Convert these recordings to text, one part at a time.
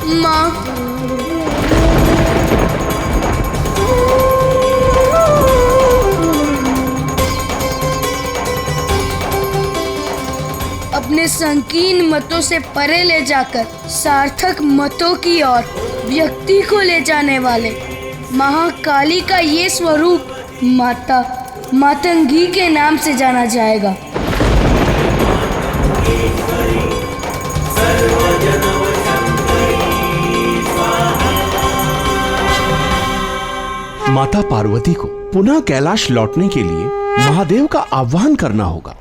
माँ, अपने संकीर्ण मतों से परे ले जाकर सार्थक मतों की ओर व्यक्ति को ले जाने वाले महाकाली का ये स्वरूप माता मातंगी के नाम से जाना जाएगा। माता पार्वती को पुनः कैलाश लौटने के लिए महादेव का आह्वान करना होगा।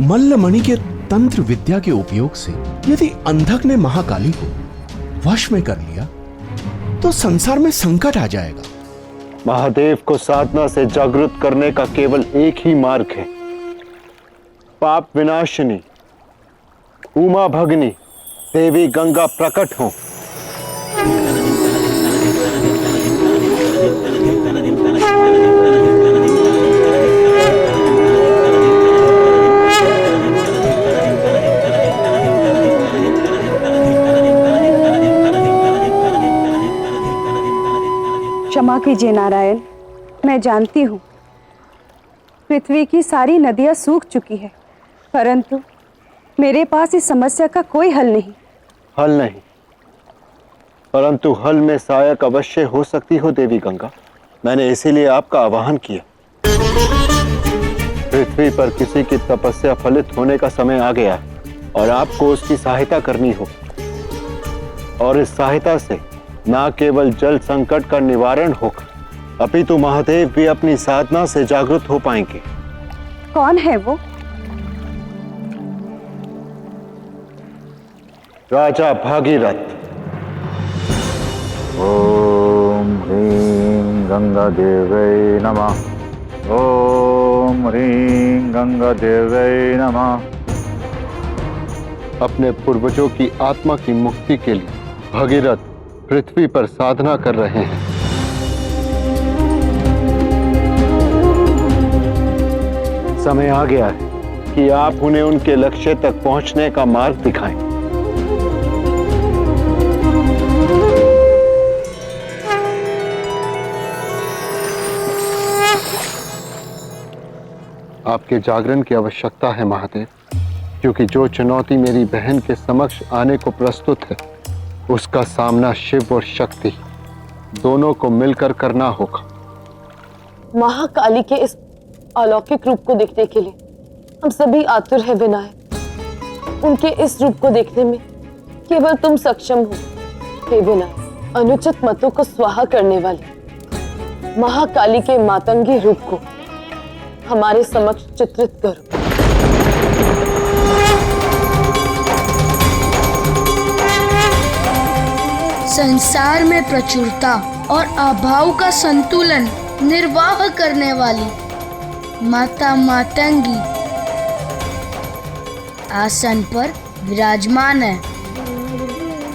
मल्लमणि के तंत्र विद्या के उपयोग से यदि अंधक ने महाकाली को वश में कर लिया तो संसार में संकट आ जाएगा। महादेव को साधना से जागृत करने का केवल एक ही मार्ग है। पाप विनाशिनी उमा भगनी देवी गंगा प्रकट हो। क्षमा कीजिए नारायण, मैं जानती हूँ पृथ्वी की सारी नदियाँ सूख चुकी है, परंतु मेरे पास इस समस्या का कोई हल नहीं। हल नहीं, परंतु हल में सहायक अवश्य हो सकती हो देवी गंगा। मैंने इसीलिए आपका आह्वान किया। पृथ्वी पर किसी की तपस्या फलित होने का समय आ गया है और आपको उसकी सहायता करनी हो। और इस सहायता से न केवल जल संकट का निवारण होगा, अपितु महादेव भी अपनी साधना से जागृत हो पाएंगे। कौन है वो? राजा भागीरथ। ओम ह्रीं गंगा देवै नमः। ओम ह्रीं गंगा देवै नमः। अपने पूर्वजों की आत्मा की मुक्ति के लिए भागीरथ पृथ्वी पर साधना कर रहे हैं। समय आ गया है कि आप उन्हें उनके लक्ष्य तक पहुंचने का मार्ग दिखाएं। आपके जागरण की आवश्यकता है महादेव, क्योंकि जो चुनौती मेरी बहन के समक्ष आने को प्रस्तुत है उसका सामना शिव और शक्ति दोनों को मिलकर करना होगा। महाकाली के इस अलौकिक रूप को देखने के लिए हम सभी आतुर हैं विनायक। उनके इस रूप को देखने में केवल तुम सक्षम हो। हे विनायक, अनुचित मतों को स्वाहा करने वाले महाकाली के मातंगी रूप को हमारे समक्ष चित्रित करो। संसार में प्रचुरता और अभाव का संतुलन निर्वाह करने वाली माता मातंगी आसन पर विराजमान है,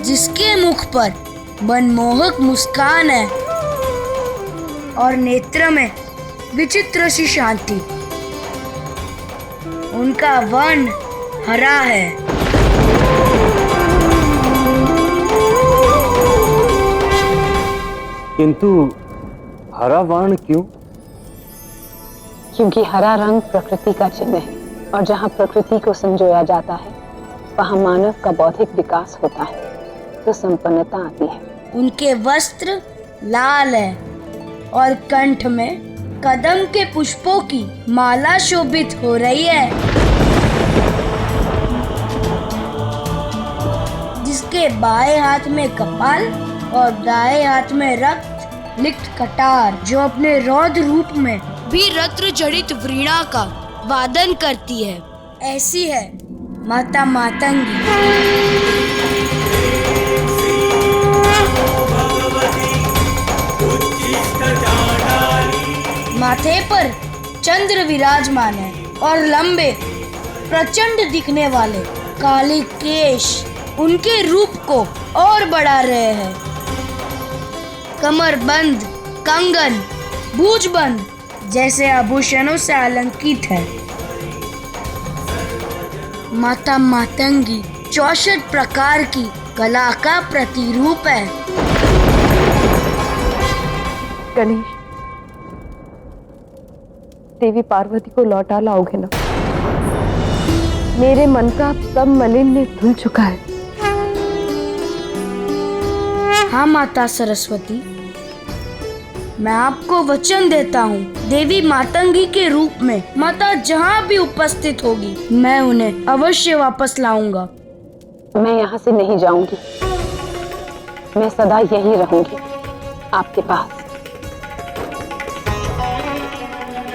जिसके मुख पर मनमोहक मुस्कान है और नेत्र में विचित्र सी शांति। उनका वर्ण हरा है। किंतु हरा वर्ण क्यों? क्योंकि हरा रंग प्रकृति का चिन्ह है और जहाँ प्रकृति को संजोया जाता है वहाँ मानव का बौद्धिक विकास होता है, तो संपन्नता आती है। उनके वस्त्र लाल है और कंठ में कदम के पुष्पों की माला शोभित हो रही है, जिसके बाएं हाथ में कपाल और दाएं हाथ में रक्त लिप्त कटार, जो अपने रौद्र रूप में भी रत्न जड़ित वीणा का वादन करती है। ऐसी है माता मातंगी। माथे पर चंद्र विराजमान है और लंबे प्रचंड दिखने वाले काले केश उनके रूप को और बढ़ा रहे हैं। कमरबंद, कंगन, भुजबंद जैसे आभूषणों से अलंकृत है। माता मातंगी 64 प्रकार की कला का प्रतिरूप है। गणेश, देवी पार्वती को लौटा लाओगे ना? मेरे मन का सब मलिन धुल चुका है। हाँ माता सरस्वती, मैं आपको वचन देता हूँ, देवी मातंगी के रूप में माता जहाँ भी उपस्थित होगी, मैं उन्हें अवश्य वापस लाऊंगा। मैं यहाँ से नहीं जाऊंगी, मैं सदा यहीं रहूंगी आपके पास।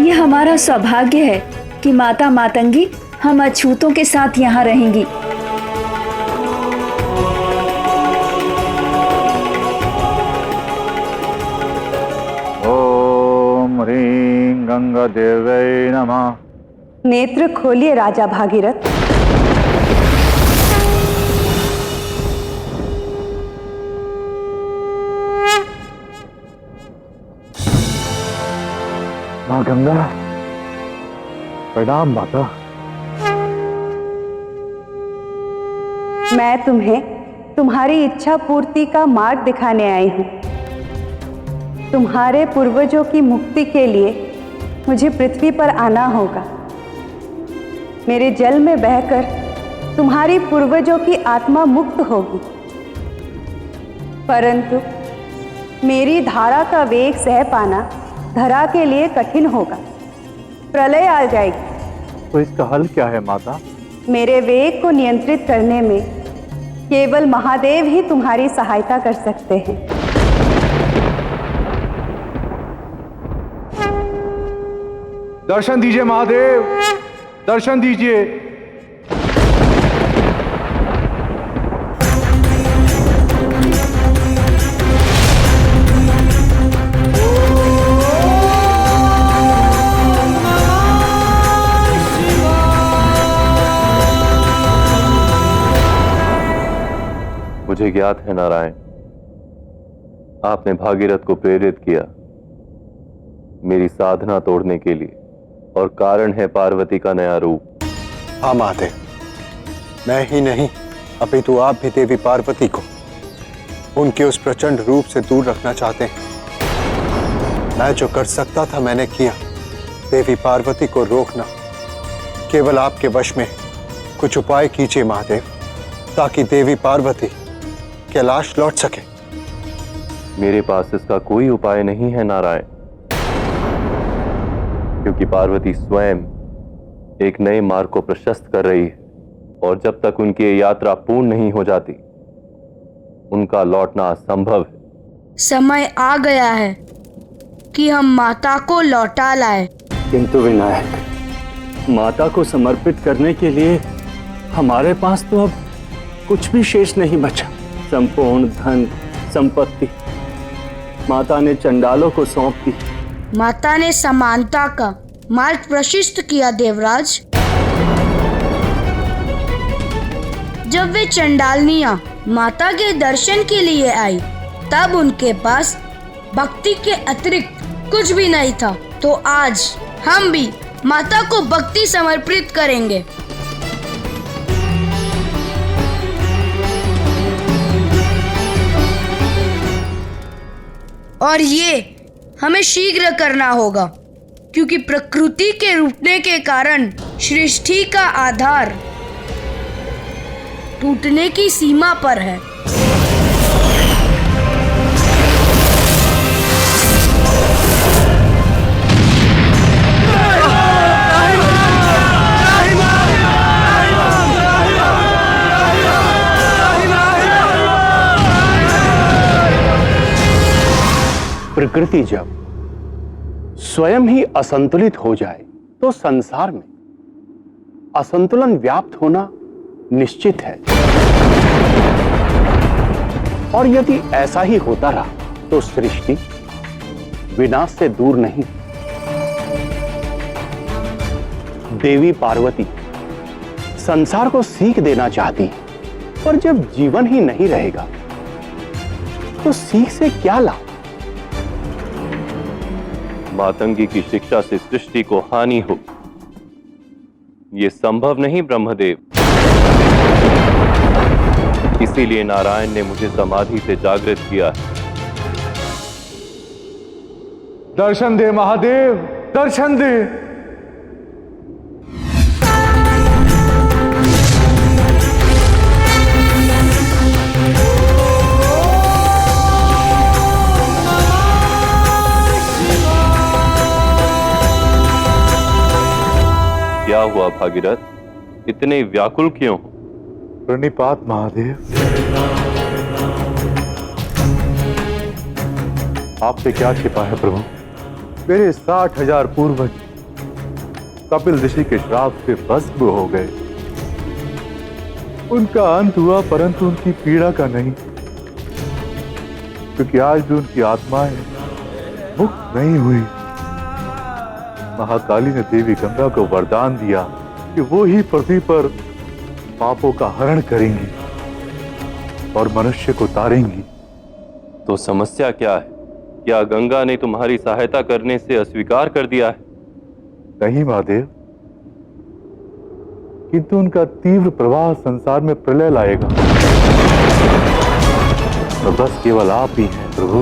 ये हमारा सौभाग्य है कि माता मातंगी हम अछूतों के साथ यहाँ रहेंगी। ओम ह्रीं गंगा देवै नमः। नेत्र खोलिए राजा भागीरथ। माँ गंगा, प्रणाम माता। मैं तुम्हें तुम्हारी इच्छा पूर्ति का मार्ग दिखाने आई हूँ। तुम्हारे पूर्वजों की मुक्ति के लिए मुझे पृथ्वी पर आना होगा। मेरे जल में बहकर तुम्हारी पूर्वजों की आत्मा मुक्त होगी, परंतु मेरी धारा का वेग सह पाना धरा के लिए कठिन होगा। प्रलय आ जाएगी। तो इसका हल क्या है माता? मेरे वेग को नियंत्रित करने में केवल महादेव ही तुम्हारी सहायता कर सकते हैं। दर्शन दीजिए महादेव, दर्शन दीजिए। मुझे ज्ञात है नारायण, आपने भागीरथ को प्रेरित किया मेरी साधना तोड़ने के लिए, और कारण है पार्वती का नया रूप। हाँ महादेव, मैं ही नहीं अपितु आप भी देवी पार्वती को उनके उस प्रचंड रूप से दूर रखना चाहते हैं। मैं जो कर सकता था मैंने किया। देवी पार्वती को रोकना केवल आपके वश में। कुछ उपाय कीजिए महादेव, ताकि देवी पार्वती कैलाश लौट सके। मेरे पास इसका कोई उपाय नहीं है नारायण, क्योंकि पार्वती स्वयं एक नए मार्ग को प्रशस्त कर रही है, और जब तक उनकी ये यात्रा पूर्ण नहीं हो जाती उनका लौटना असंभव है। समय आ गया है कि हम माता को लौटा लाए। किंतु विनायक, माता को समर्पित करने के लिए हमारे पास तो अब कुछ भी शेष नहीं बचा। संपूर्ण धन संपत्ति माता ने चंडालों को सौंप दी। माता ने समानता का मार्ग प्रशस्त किया देवराज। जब वे चंडालनियां माता के दर्शन के लिए आई, तब उनके पास भक्ति के अतिरिक्त कुछ भी नहीं था। तो आज हम भी माता को भक्ति समर्पित करेंगे। और ये हमें शीघ्र करना होगा, क्योंकि प्रकृति के रूठने के कारण सृष्टि का आधार टूटने की सीमा पर है। प्रकृति जब स्वयं ही असंतुलित हो जाए तो संसार में असंतुलन व्याप्त होना निश्चित है। और यदि ऐसा ही होता रहा तो सृष्टि विनाश से दूर नहीं। देवी पार्वती संसार को सीख देना चाहती है, पर जब जीवन ही नहीं रहेगा तो सीख से क्या लाभ? मातंगी की शिक्षा से सृष्टि को हानि हो, ये संभव नहीं ब्रह्मदेव। इसीलिए नारायण ने मुझे समाधि से जागृत किया है। दर्शन दे महादेव, दर्शन दे। क्या हुआ भागीरथ, इतने व्याकुल क्यों हो? प्रणिपात महादेव। आपसे क्या छिपा है प्रभु? मेरे 60,000 पूर्वज कपिल ऋषि के श्राप से भस्म हो गए। उनका अंत हुआ, परंतु उनकी पीड़ा का नहीं, क्योंकि आज भी उनकी आत्माएं मुक्त नहीं हुई। महाकाली ने देवी गंगा को वरदान दिया कि वो ही पृथ्वी पर पापों का हरण करेंगी और मनुष्य को तारेंगी। तो समस्या क्या है? क्या गंगा ने तुम्हारी सहायता करने से अस्वीकार कर दिया है? नहीं महादेव, किंतु उनका तीव्र प्रवाह संसार में प्रलय लाएगा। तो बस केवल आप ही हैं प्रभु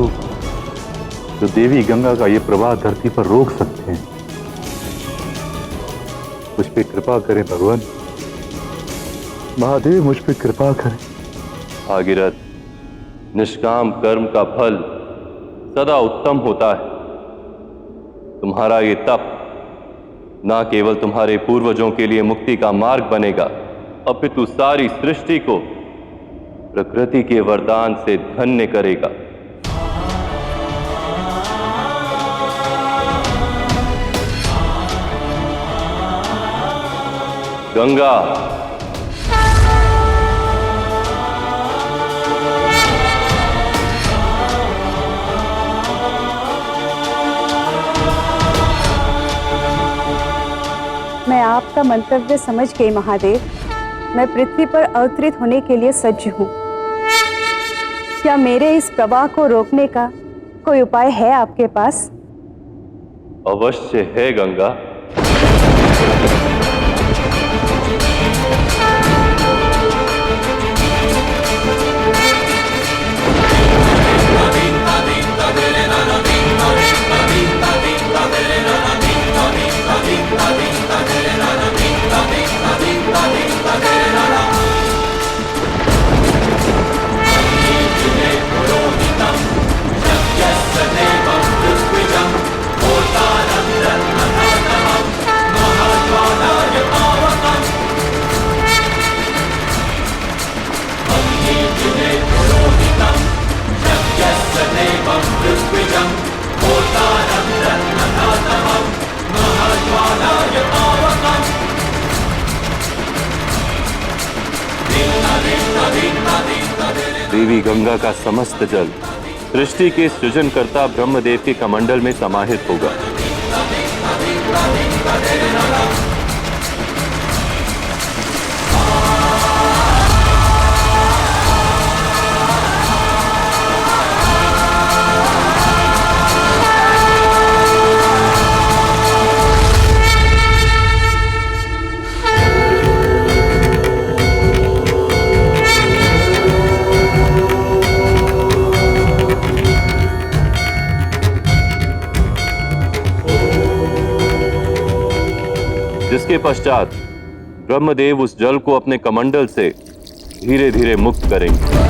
जो देवी गंगा का ये प्रवाह धरती पर रोक सकते हैं। मुझ पे कृपा करें भगवान, महादेव मुझ पे कृपा करें। भागीरथ, निष्काम कर्म का फल सदा उत्तम होता है। तुम्हारा ये तप ना केवल तुम्हारे पूर्वजों के लिए मुक्ति का मार्ग बनेगा, अपितु सारी सृष्टि को प्रकृति के वरदान से धन्य करेगा। गंगा, मैं आपका मंतव्य समझ गई महादेव। मैं पृथ्वी पर अवतरित होने के लिए सज्ज हूँ। क्या मेरे इस प्रवाह को रोकने का कोई उपाय है आपके पास? अवश्य है गंगा। देवी गंगा का समस्त जल सृष्टि के सृजनकर्ता ब्रह्मदेव के कमंडल में समाहित होगा। जिसके पश्चात ब्रह्मदेव उस जल को अपने कमंडल से धीरे धीरे मुक्त करेंगे।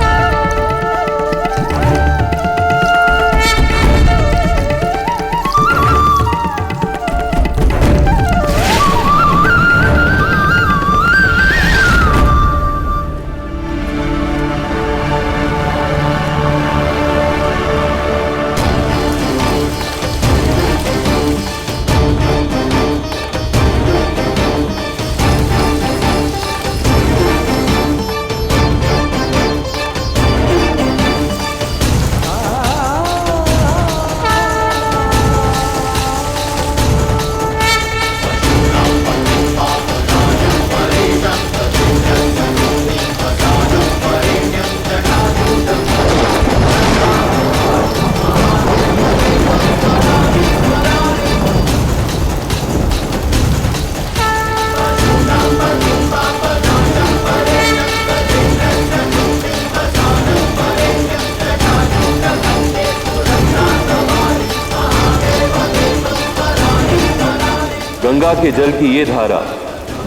गंगा के जल की ये धारा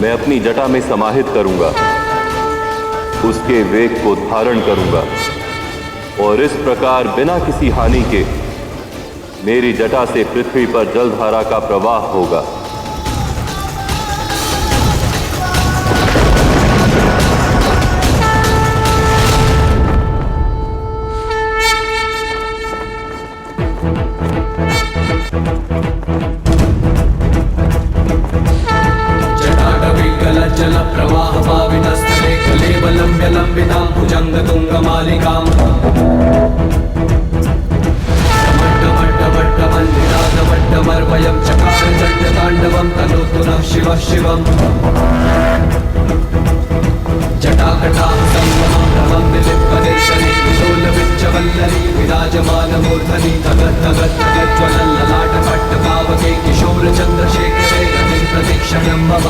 मैं अपनी जटा में समाहित करूंगा, उसके वेग को धारण करूंगा और इस प्रकार बिना किसी हानि के मेरी जटा से पृथ्वी पर जलधारा का प्रवाह होगा। जल प्रवाह पावितस्थले कलेवलंब्य लंबितां भुजंगतुंगमालिकां टमट्टमट्टमट्टमन्निनादमट्टमर्वयं चकार चण्डताण्डवं तनोतु नः शिवः शिवम् जटाकटाः संगमं भ्रमं निलिप्पनिर्जने विलोलविच्चवल्लरी विराजमानमूर्धनि तगद्धगद्धगज्ज्वलल्ललाटपट्टपावके किशोरचन्द्रशेखरे रतिं प्रतीक्षणं मम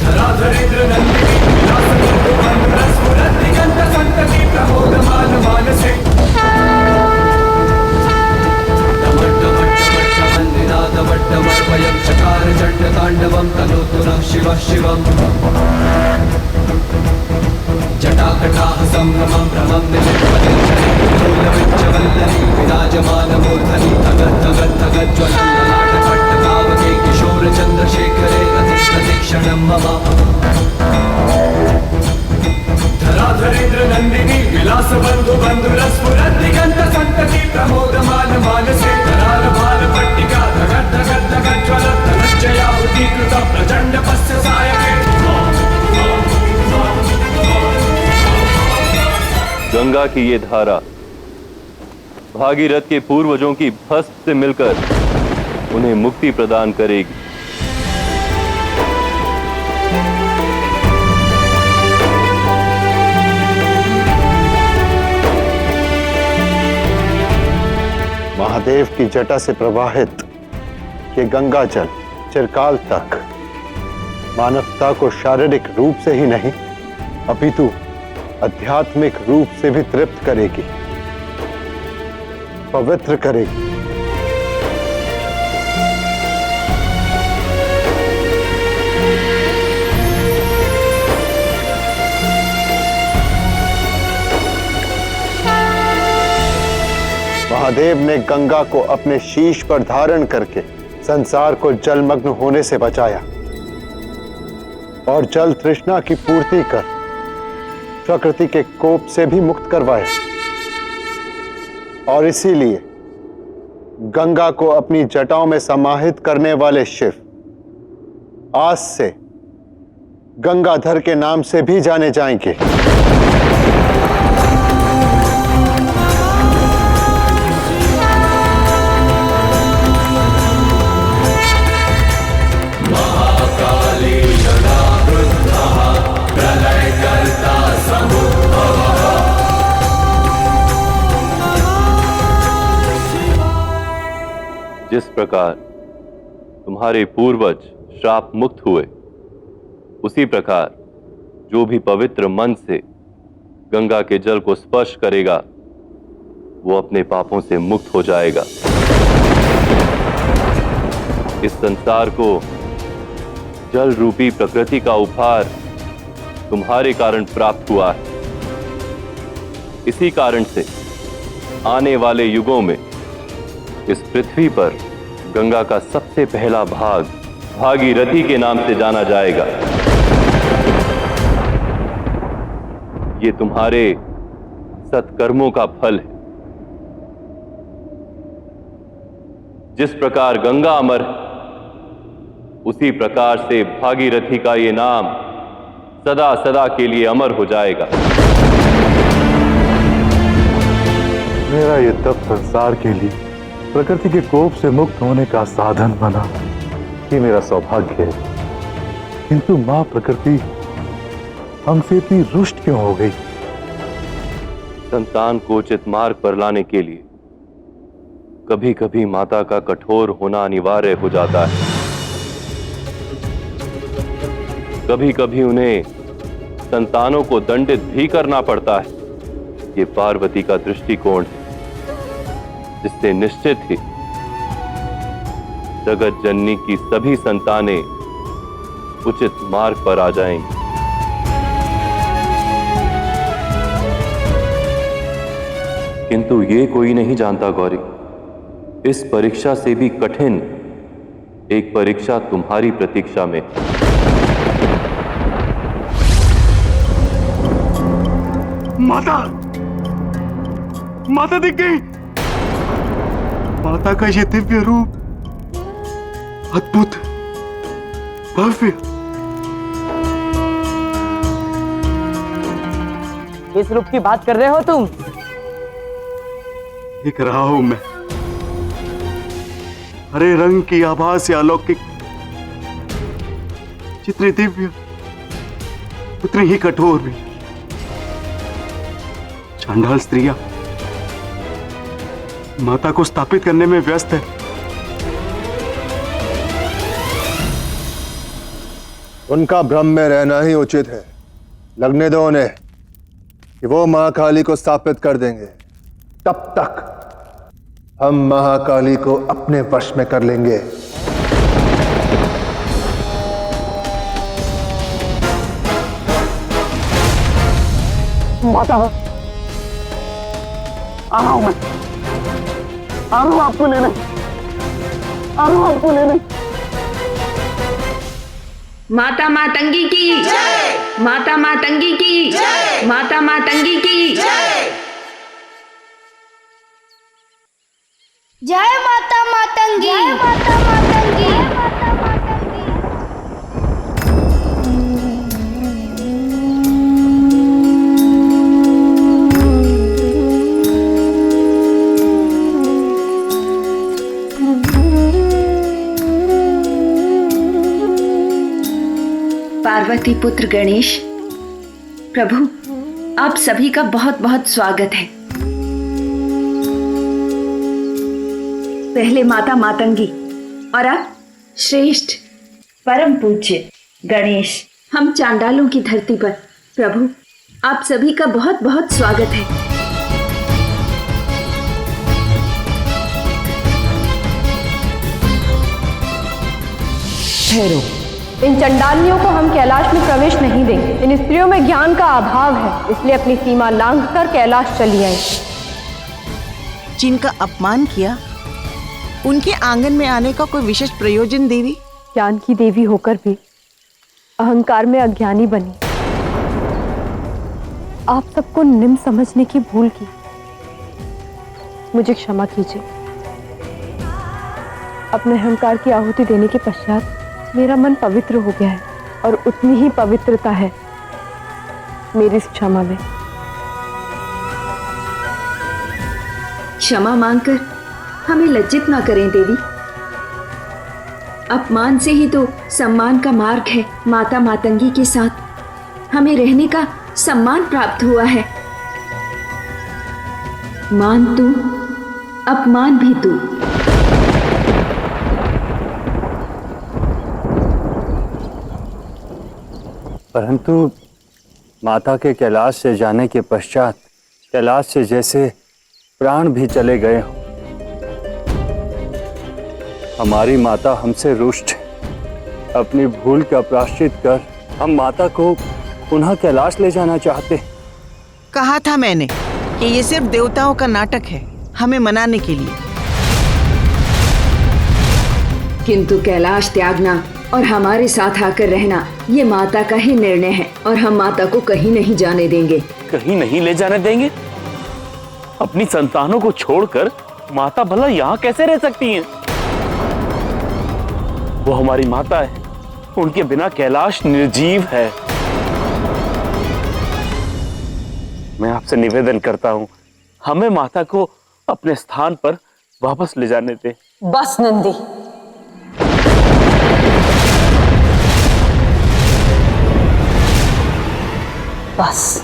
धराधरेन्द्र नन्दिनी विलासगन्धमन्त्रस्फुरद्दिगन्त सन्तति प्रमोदमान मानसे टमट्टमट्टमट्टमन्निनादमट्टमर्वयं चकार चण्डताण्डवं तनोतु नः शिवः शिवम् जटाकटाः सम्भ्रमं भ्रमं निलिप्पनिर्जने विलोलविच्चवल्लरी विराजमानमूर्धनि तगद्धगद्धगज्ज्वलल्ललाटपट्टपावके किशोरचन्द्रशेखरे रतिं प्रतीक्षणं मम धराधरेन्द्र नन्दिनी विलासबन्धु बन्धुरस्फुरद्दिगन्त सन्तति प्रमोदमान मानसे धरारभालपट्टिका धगद्धगद्धगज्ज्वलद्धनश्चयाहुतीकृत प्रचण्डपस्य सायके। गंगा की ये धारा भागीरथ के पूर्वजों की भस्म से मिलकर उन्हें मुक्ति प्रदान करेगी। महादेव की जटा से प्रवाहित ये गंगा जल चिरकाल तक मानवता को शारीरिक रूप से ही नहीं अपितु आध्यात्मिक रूप से भी तृप्त करेगी, पवित्र करेगी। महादेव ने गंगा को अपने शीश पर धारण करके संसार को जलमग्न होने से बचाया और जल तृष्णा की पूर्ति कर प्रकृति के कोप से भी मुक्त करवाया। और इसीलिए गंगा को अपनी जटाओं में समाहित करने वाले शिव आज से गंगाधर के नाम से भी जाने जाएंगे। जिस प्रकार तुम्हारे पूर्वज श्राप मुक्त हुए, उसी प्रकार जो भी पवित्र मन से गंगा के जल को स्पर्श करेगा वो अपने पापों से मुक्त हो जाएगा। इस संसार को जल रूपी प्रकृति का उपहार तुम्हारे कारण प्राप्त हुआ है। इसी कारण से आने वाले युगों में इस पृथ्वी पर गंगा का सबसे पहला भाग भागीरथी के नाम से जाना जाएगा। ये तुम्हारे सत्कर्मों का फल है। जिस प्रकार गंगा अमर है, उसी प्रकार से भागीरथी का ये नाम सदा सदा के लिए अमर हो जाएगा। मेरा ये तप संसार के लिए प्रकृति के कोप से मुक्त होने का साधन बना, ये मेरा सौभाग्य है। किंतु मां प्रकृति हमसे इतनी रुष्ट क्यों हो गई? संतान को उचित मार्ग पर लाने के लिए कभी कभी माता का कठोर होना अनिवार्य हो जाता है। कभी कभी उन्हें संतानों को दंडित भी करना पड़ता है। ये पार्वती का दृष्टिकोण है, जिससे निश्चित ही जगत जननी की सभी संतानें उचित मार्ग पर आ जाएंगी। किंतु ये कोई नहीं जानता गौरी, इस परीक्षा से भी कठिन एक परीक्षा तुम्हारी प्रतीक्षा में। माता, माता दिख गई। माता का ये दिव्य रूप अद्भुत, भव्य। किस रूप की बात कर रहे हो तुम? दिख रहा हूं मैं, हरे रंग की आभा से अलौकिक, जितनी दिव्य उतनी ही कठोर भी। चांडाल स्त्रियां माता को स्थापित करने में व्यस्त है। उनका भ्रम में रहना ही उचित है। लगने दो उन्हें कि वो महाकाली को स्थापित कर देंगे। तब तक हम महाकाली को अपने वश में कर लेंगे। माता, आ रहा हूं मैं, आ रहा हूं आपको लेने, आ रहा हूं आपको लेने। माता मातंगी की जय, माता मातंगी की जय, माता मातंगी की जय। जय माता मातंगी, जय माता मातंगी। पार्वती पुत्र गणेश, प्रभु आप सभी का बहुत बहुत स्वागत है। पहले माता मातंगी और अब श्रेष्ठ परम पूज्य गणेश, हम चांडालों की धरती पर प्रभु आप सभी का बहुत बहुत स्वागत है। ठहरो, इन चंडालियों को हम कैलाश में प्रवेश नहीं देंगे। इन स्त्रियों में ज्ञान का अभाव है, इसलिए अपनी सीमा लांघकर कैलाश चली आई। जिनका अपमान किया उनके आंगन में आने का कोई विशेष प्रयोजन देवी? ज्ञान की देवी होकर भी अहंकार में अज्ञानी बनी, आप सबको निम्न समझने की भूल की। मुझे क्षमा कीजिए। अपने अहंकार की आहुति देने के पश्चात मेरा मन पवित्र हो गया है और उतनी ही पवित्रता है मेरी इस क्षमा में। क्षमा मांगकर हमें लज्जित ना करें देवी। अपमान से ही तो सम्मान का मार्ग है। माता मातंगी के साथ हमें रहने का सम्मान प्राप्त हुआ है। मान तू, अपमान भी तू। परंतु माता के कैलाश से जाने के पश्चात कैलाश से जैसे प्राण भी चले गए हों। हमारी माता हमसे रुष्ट है। अपनी भूल का प्रायश्चित कर हम माता को पुनः कैलाश ले जाना चाहते हैं। कहा था मैंने कि ये सिर्फ देवताओं का नाटक है, हमें मनाने के लिए। किंतु कैलाश त्यागना और हमारे साथ आकर रहना ये माता का ही निर्णय है और हम माता को कहीं नहीं जाने देंगे। कहीं नहीं ले जाने देंगे? अपनी संतानों को छोड़कर माता भला यहाँ कैसे रह सकती हैं? वो हमारी माता है, उनके बिना कैलाश निर्जीव है। मैं आपसे निवेदन करता हूँ, हमें माता को अपने स्थान पर वापस ले जाने दें। बस नंदी, बस।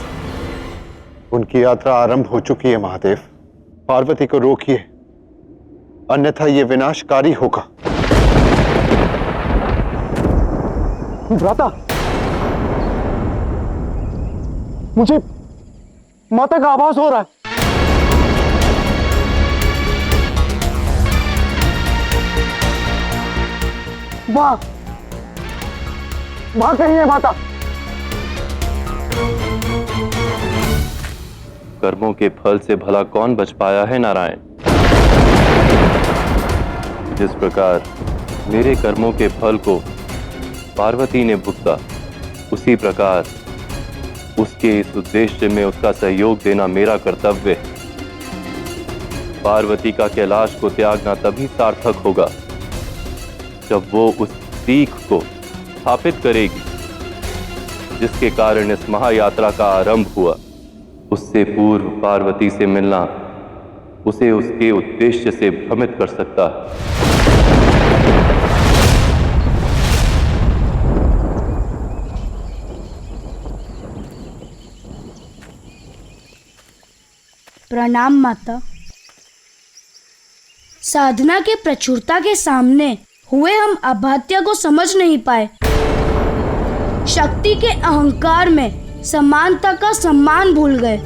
उनकी यात्रा आरंभ हो चुकी है महादेव। पार्वती को रोकिए, अन्यथा ये विनाशकारी होगा। भ्राता, मुझे माता का आभास हो रहा है। वाह, वहां कहीं है माता। कर्मों के फल से भला कौन बच पाया है नारायण? जिस प्रकार मेरे कर्मों के फल को पार्वती ने भुगता, उसी प्रकार उसके इस उद्देश्य में उसका सहयोग देना मेरा कर्तव्य है। पार्वती का कैलाश को त्यागना तभी सार्थक होगा जब वो उस सीख को स्थापित करेगी जिसके कारण इस महायात्रा का आरंभ हुआ। उससे पूर्व पार्वती से मिलना उसे उसके उद्देश्य से भ्रमित कर सकता है। प्रणाम माता। साधना के प्रचुरता के सामने हुए हम अभात्या को समझ नहीं पाए। शक्ति के अहंकार में समानता का सम्मान भूल गए।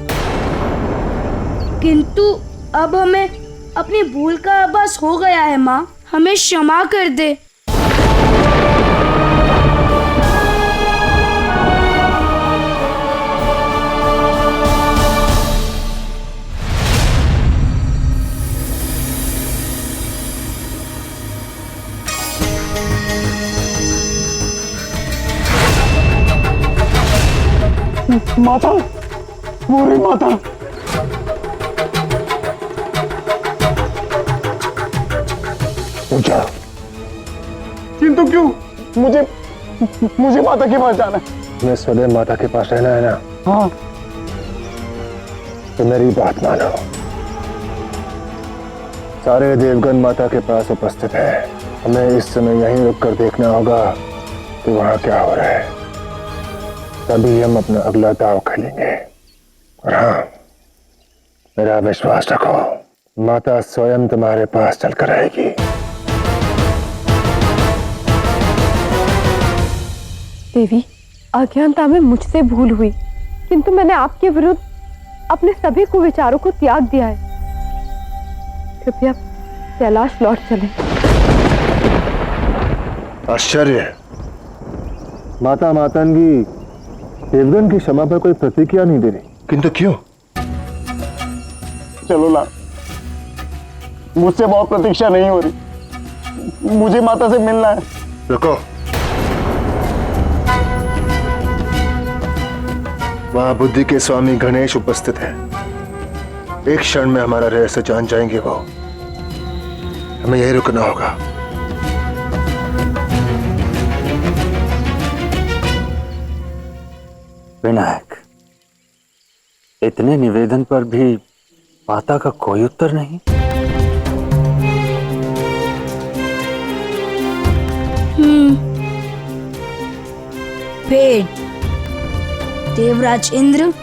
किंतु अब हमें अपनी भूल का आभास हो गया है माँ, हमें क्षमा कर दे। माता, मोरी माता, पूजा, किंतु क्यों? मुझे माता के पास जाना है। मैं सदैव माता के पास रहना है ना? हाँ। तो मेरी बात मानो। सारे देवगण माता के पास उपस्थित हैं। हमें इस समय यहीं रुककर देखना होगा कि वहां क्या हो रहा है। तभी हम अपना अगला दांव खेलेंगे। और हाँ, मेरा विश्वास रखो, माता स्वयं तुम्हारे पास चलकर आएगी। देवी, अज्ञानता में मुझसे भूल हुई, किंतु मैंने आपके विरुद्ध अपने सभी कुविचारों को त्याग दिया है। कृपया कैलाश लौट चलें। आश्चर्य, माता मातंगी देवगन की क्षमा पर कोई प्रतिक्रिया नहीं दे रही, किंतु क्यों? चलो ला, मुझसे बहुत प्रतीक्षा नहीं हो रही, मुझे माता से मिलना है। रुको, वहां बुद्धि के स्वामी गणेश उपस्थित हैं। एक क्षण में हमारा रहस्य जान जाएंगे वो। हमें यही रुकना होगा। विनायक, इतने निवेदन पर भी माता का कोई उत्तर नहीं। भेंट, देवराज इंद्र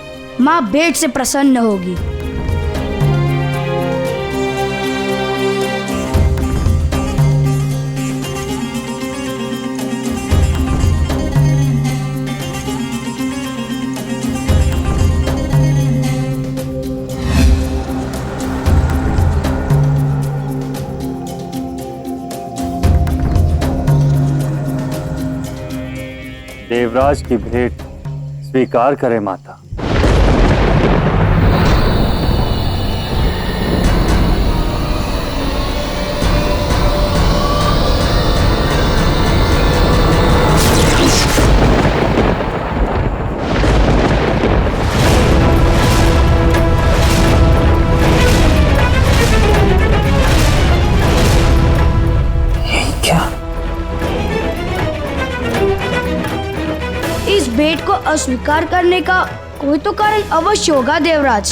माँ भेंट से प्रसन्न होगी। देवराज की भेंट स्वीकार करे माता। भेंट को अस्वीकार करने का कोई तो कारण अवश्य होगा देवराज।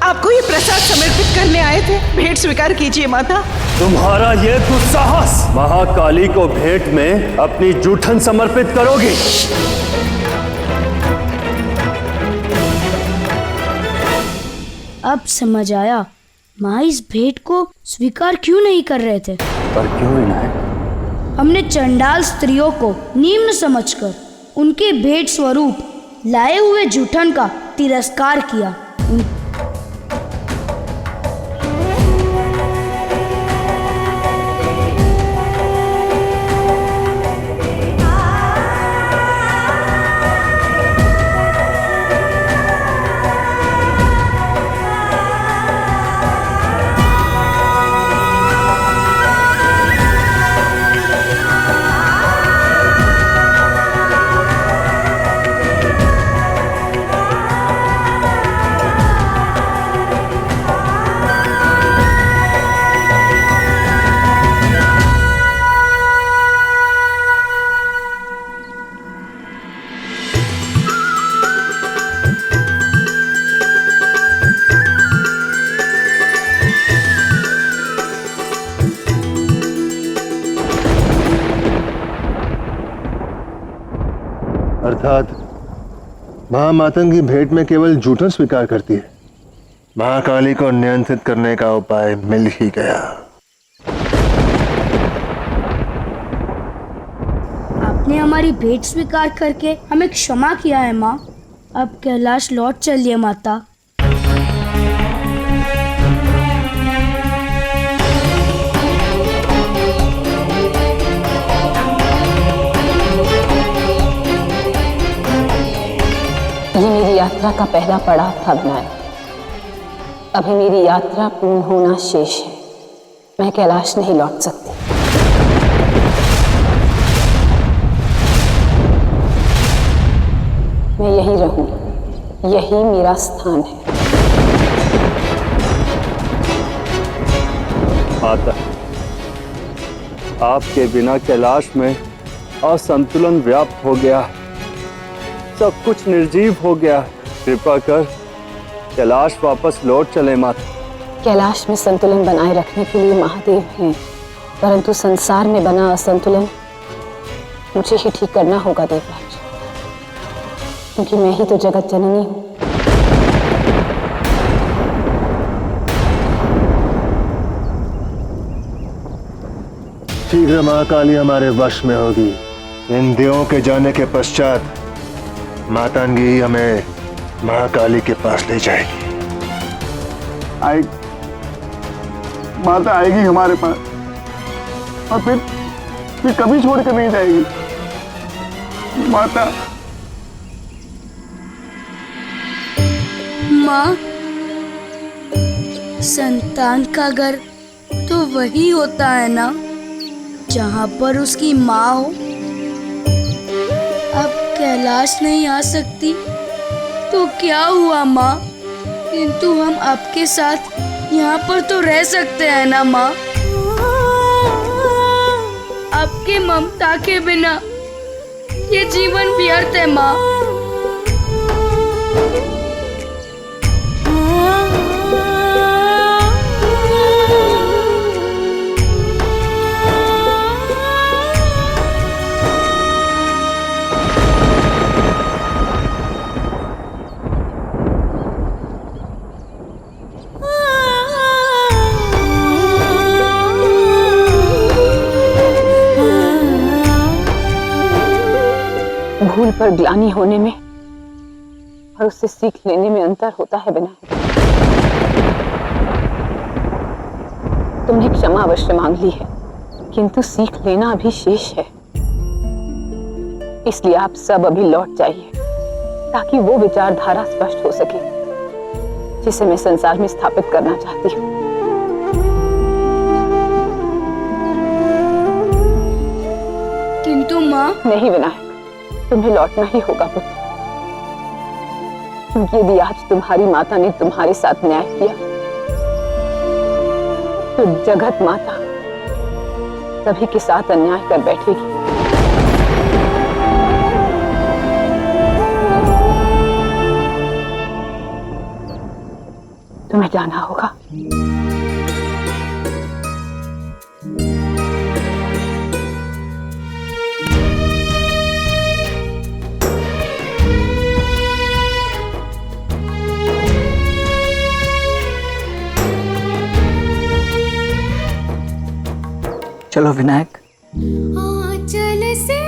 आपको ये प्रसाद समर्पित करने आए थे, भेंट स्वीकार कीजिए माता। तुम्हारा ये दुस्साहस! महाकाली को भेंट में अपनी जूठन समर्पित करोगी? अब समझ आया माँ इस भेंट को स्वीकार क्यों नहीं कर रहे थे। पर क्यों विनायक? हमने चंडाल स्त्रियों को निम्न समझकर उनके भेंट स्वरूप लाए हुए जूठन का तिरस्कार किया। अर्थात महामातंग की भेंट में केवल जूठन स्वीकार करती है। महाकाली को नियंत्रित करने का उपाय मिल ही गया। आपने हमारी भेंट स्वीकार करके हमें क्षमा किया है माँ। अब कैलाश लौट चलिए माता। ये मेरी यात्रा का पहला पड़ाव था विनायक। अभी मेरी यात्रा पूर्ण होना शेष है। मैं कैलाश नहीं लौट सकती। मैं यहीं रहूंगी, यही मेरा स्थान है। माता, आपके बिना कैलाश में असंतुलन व्याप्त हो गया, सब कुछ निर्जीव हो गया। कृपा कर कैलाश वापस लौट चले माता। कैलाश में संतुलन बनाए रखने के लिए महादेव हैं, परंतु संसार में बना असंतुलन मुझे ही ठीक करना होगा देवराज, क्योंकि मैं ही तो जगत जननी हूँ। शीघ्र महाकाली हमारे वश में होगी। इन देवों के जाने के पश्चात मातंगी हमें महाकाली के पास ले जाएगी। माता आएगी हमारे पास और फिर कभी छोड़कर नहीं जाएगी। माता, माँ, संतान का घर तो वही होता है ना जहाँ पर उसकी माँ हो। अब कैलाश नहीं आ सकती तो क्या हुआ माँ, किंतु हम आपके साथ यहाँ पर तो रह सकते हैं ना माँ। आपके ममता के बिना ये जीवन व्यर्थ है माँ। भूल पर ग्लानि होने में और उससे सीख लेने में अंतर होता है विनायक। तुमने क्षमा अवश्य मांग ली है, किंतु सीख लेना अभी शेष है। इसलिए आप सब अभी लौट जाइए ताकि वो विचारधारा स्पष्ट हो सके जिसे मैं संसार में स्थापित करना चाहती हूँ। किंतु माँ, नहीं विनायक, तुम्हें लौटना ही होगा पुत्र, क्योंकि यदि आज तुम्हारी माता ने तुम्हारे साथ न्याय किया तो जगत माता सभी के साथ अन्याय कर बैठेगी। तुम्हें जाना होगा। चलो विनायक। आंचल से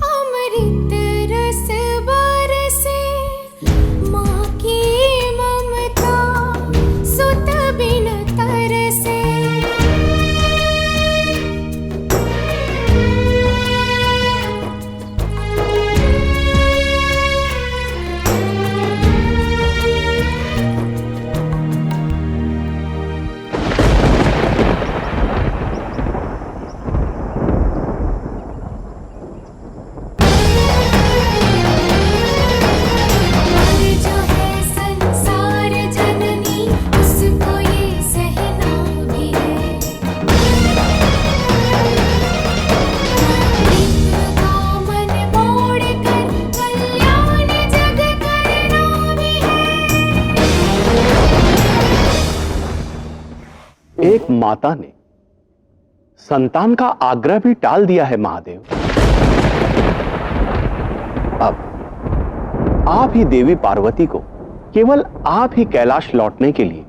अमृत रस बरसे, माँ की ममता सुत बिन तरसे। एक माता ने संतान का आग्रह भी टाल दिया है महादेव। अब आप ही देवी पार्वती को केवल आप ही कैलाश लौटने के लिए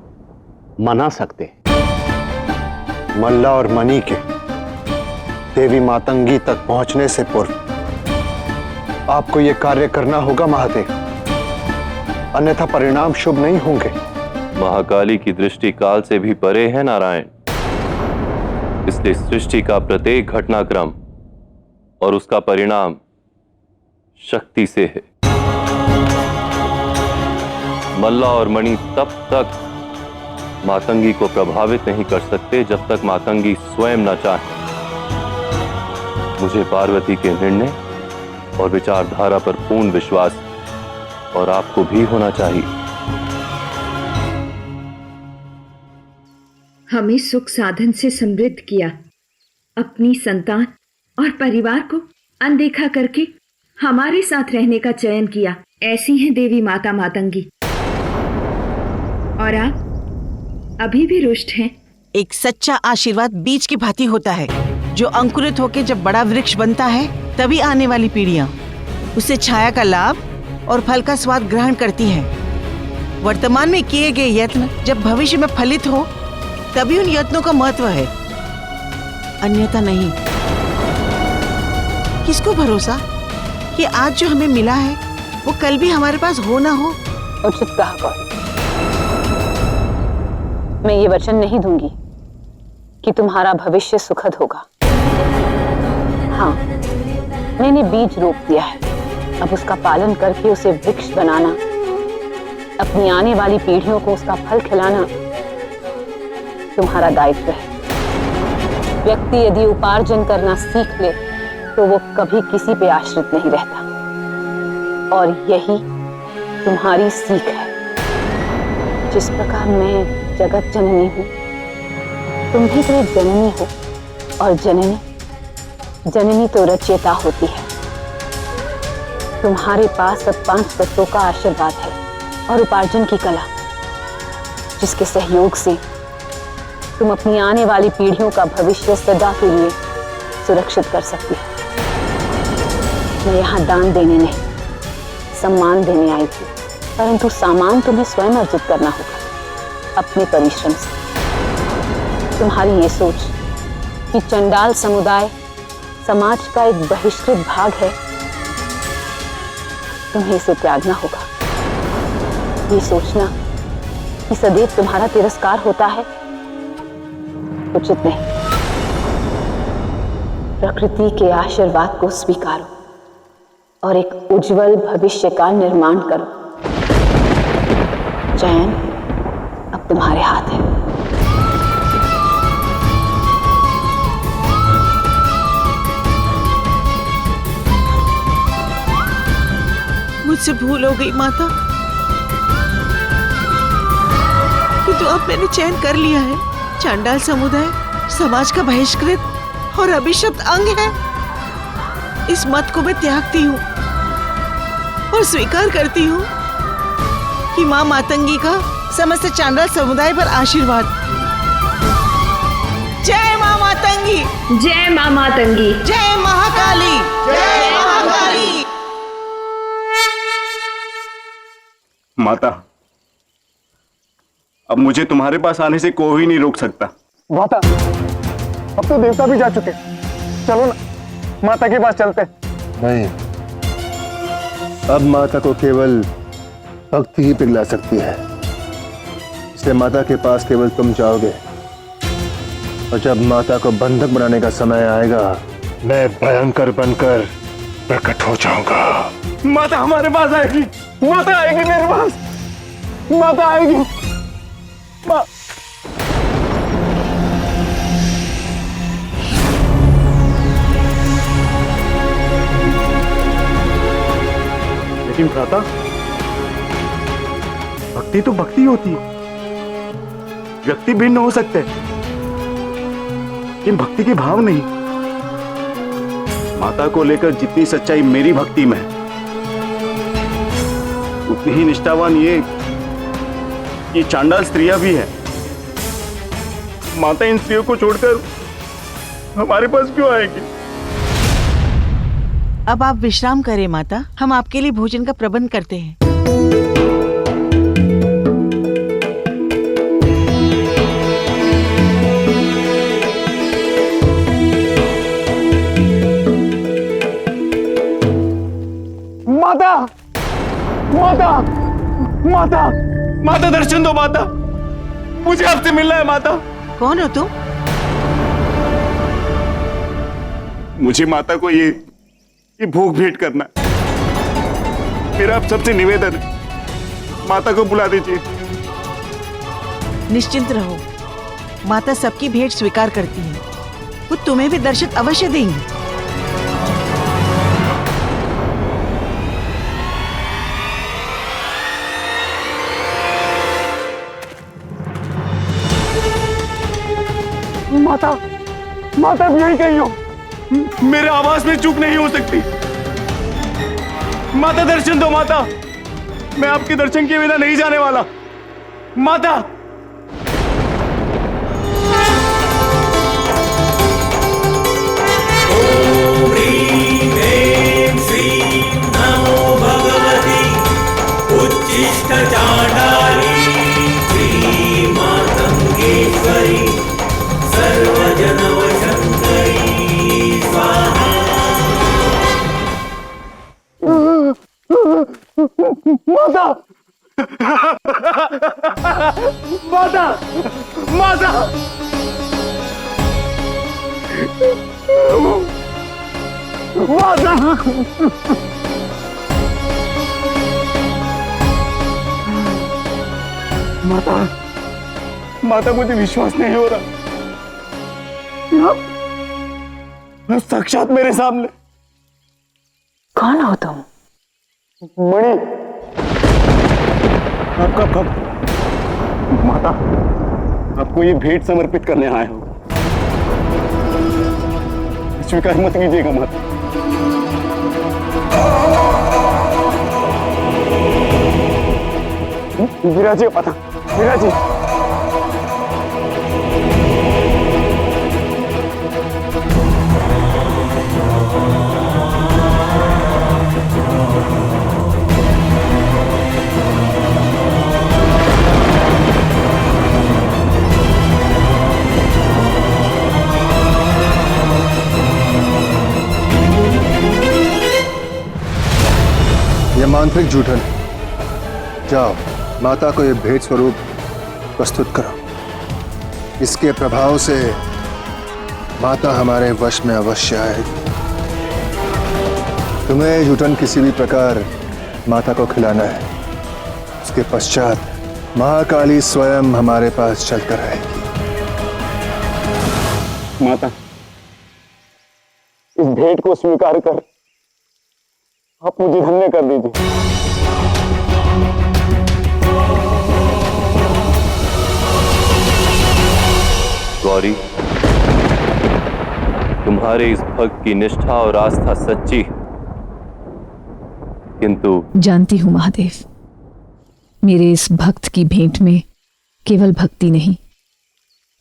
मना सकते हैं। मल्ला और मणि के देवी मातंगी तक पहुंचने से पूर्व आपको यह कार्य करना होगा महादेव, अन्यथा परिणाम शुभ नहीं होंगे। महाकाली की दृष्टि काल से भी परे है नारायण, इसलिए सृष्टि का प्रत्येक घटनाक्रम और उसका परिणाम शक्ति से है। मल्ला और मणि तब तक मातंगी को प्रभावित नहीं कर सकते जब तक मातंगी स्वयं न चाहे। मुझे पार्वती के निर्णय और विचारधारा पर पूर्ण विश्वास और आपको भी होना चाहिए। हमें सुख साधन से समृद्ध किया, अपनी संतान और परिवार को अनदेखा करके हमारे साथ रहने का चयन किया। ऐसी हैं देवी माता मातंगी। और आप अभी भी रुष्ट हैं। एक सच्चा आशीर्वाद बीज की भांति होता है, जो अंकुरित होकर जब बड़ा वृक्ष बनता है तभी आने वाली पीढ़ियां उससे छाया का लाभ और फल का स्वाद ग्रहण करती हैं। वर्तमान में किए गए यत्न जब भविष्य में फलित हो तभी उन यत्नों का महत्व है, अन्यथा नहीं। किसको भरोसा कि आज जो हमें मिला है वो कल भी हमारे पास हो ना हो। उचित कहा गौरी। मैं ये वचन नहीं दूंगी कि तुम्हारा भविष्य सुखद होगा। हाँ, मैंने बीज रोप दिया है, अब उसका पालन करके उसे वृक्ष बनाना, अपनी आने वाली पीढ़ियों को उसका फल खिलाना तुम्हारा दायित्व है। व्यक्ति यदि उपार्जन करना सीख ले तो वो कभी किसी पे आश्रित नहीं रहता, और यही तुम्हारी सीख है। जिस प्रकार मैं जगत जननी हूँ, तुम भी तो एक जननी हो, और जननी तो रचयिता होती है। तुम्हारे पास अब 5 तत्वों का आशीर्वाद है और उपार्जन की कला, जिसके सहयोग से तुम अपनी आने वाली पीढ़ियों का भविष्य सदा के लिए सुरक्षित कर सकती हो। मैं यहाँ दान देने नहीं, सम्मान देने आई थी, परंतु सामान तुम्हें स्वयं अर्जित करना होगा अपने परिश्रम से। तुम्हारी ये सोच कि चंडाल समुदाय समाज का एक बहिष्कृत भाग है, तुम्हें इसे त्यागना होगा। ये सोचना कि सदैव तुम्हारा तिरस्कार होता है उचित नहीं। प्रकृति के आशीर्वाद को स्वीकारो और एक उज्जवल भविष्य का निर्माण करो। चयन अब तुम्हारे हाथ है। मुझसे भूल हो गई माता, किंतु अब मैंने चयन कर लिया है। चांडाल समुदाय समाज का बहिष्कृत और अभिशप्त अंग है। इस मत को मैं त्यागती हूँ और स्वीकार करती हूँ कि माँ मातंगी का समस्त चांडाल समुदाय पर आशीर्वाद। जय माँ मातंगी, जय माँ मातंगी, जय महाकाली, जय महाकाली। माता, अब मुझे तुम्हारे पास आने से कोई नहीं रोक सकता। माता, अब तो देवता भी जा चुके, चलो ना माता के पास चलते। नहीं, अब माता को केवल भक्ति ही पिघला सकती है, इसलिए माता के पास केवल तुम जाओगे, और जब माता को बंधक बनाने का समय आएगा, मैं भयंकर बनकर प्रकट हो जाऊंगा। माता हमारे पास आएगी, माता आएगी मेरे पास, माता आएगी। लेकिन भ्राता, भक्ति तो भक्ति होती है। व्यक्ति भिन्न हो सकते हैं, लेकिन भक्ति के भाव नहीं। माता को लेकर जितनी सच्चाई मेरी भक्ति में है, उतनी ही निष्ठावान ये चांडाल स्त्रियां भी है। माता इन स्त्रियों को छोड़कर हमारे पास क्यों आएगी? अब आप विश्राम करें माता, हम आपके लिए भोजन का प्रबंध करते हैं। माता, माता, माता, माता दर्शन दो माता, मुझे आपसे मिलना है माता। कौन हो तुम? मुझे माता को ये भोग भेंट करना है। मेरा आप सबसे निवेदन है, माता को बुला दीजिए। निश्चिंत रहो, माता सबकी भेंट स्वीकार करती है। वो तुम्हें भी दर्शन अवश्य देंगी। माता, माता अब यहीं कहीं हो, मेरे आवाज में चूक नहीं हो सकती। माता दर्शन दो माता, मैं आपके दर्शन के बिना नहीं जाने वाला। माता, नमो भगवती उच्चिष्ट चांडाली श्री मातंगेश्वरी सर्वजनवशंकरी स्वाहा। माता, माता, माता, माता, माता, माता, मुझे विश्वास नहीं हो रहा, साक्षात मेरे सामने। कौन हो तुम? मणि, आप कब माता, आपको ये भेंट समर्पित करने आए हो, स्वीकार मत कीजिएगा माता। विराजिए माता, विराजिए। यह मांत्रिक जूठन, जाओ माता को यह भेंट स्वरूप प्रस्तुत करो। इसके प्रभाव से माता हमारे वश में अवश्य आएगी। तुम्हें जूठन किसी भी प्रकार माता को खिलाना है। उसके पश्चात महाकाली स्वयं हमारे पास चलकर आएगी। माता, इस भेंट को स्वीकार कर आप मुझे धन्य कर दीजिए। गौरी, तुम्हारे इस भक्त की निष्ठा और आस्था सच्ची है, किंतु जानती हूँ महादेव, मेरे इस भक्त की भेंट में केवल भक्ति नहीं,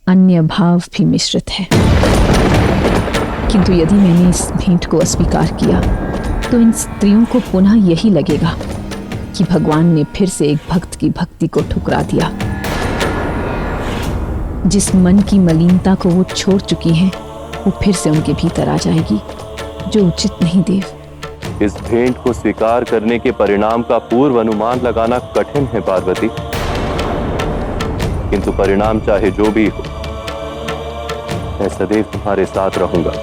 अन्य भाव भी मिश्रित है। किंतु यदि मैंने इस भेंट को अस्वीकार किया तो इन स्त्रियों को पुनः यही लगेगा कि भगवान ने फिर से एक भक्त की भक्ति को ठुकरा दिया। जिस मन की मलिनता को वो छोड़ चुकी हैं, वो फिर से उनके भीतर आ जाएगी, जो उचित नहीं देव। इस भेंट को स्वीकार करने के परिणाम का पूर्व अनुमान लगाना कठिन है पार्वती, किंतु परिणाम चाहे जो भी हो, मैं सदैव तुम्हारे साथ रहूंगा।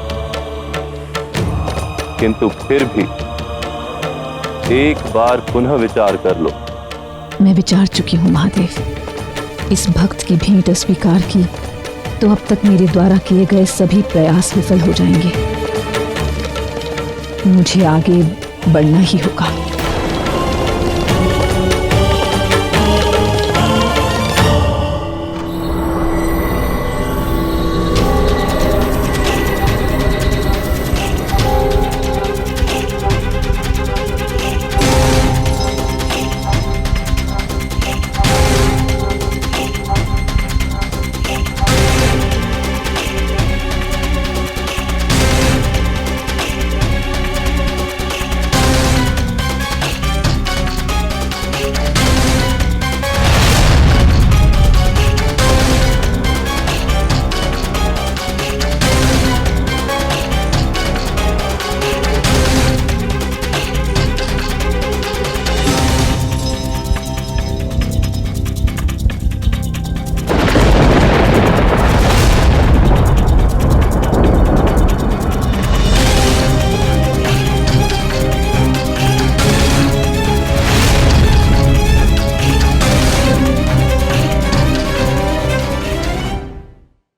किंतु फिर भी एक बार पुनः विचार कर लो। मैं विचार चुकी हूँ महादेव। इस भक्त की भेंट स्वीकार की तो अब तक मेरे द्वारा किए गए सभी प्रयास विफल हो जाएंगे। मुझे आगे बढ़ना ही होगा।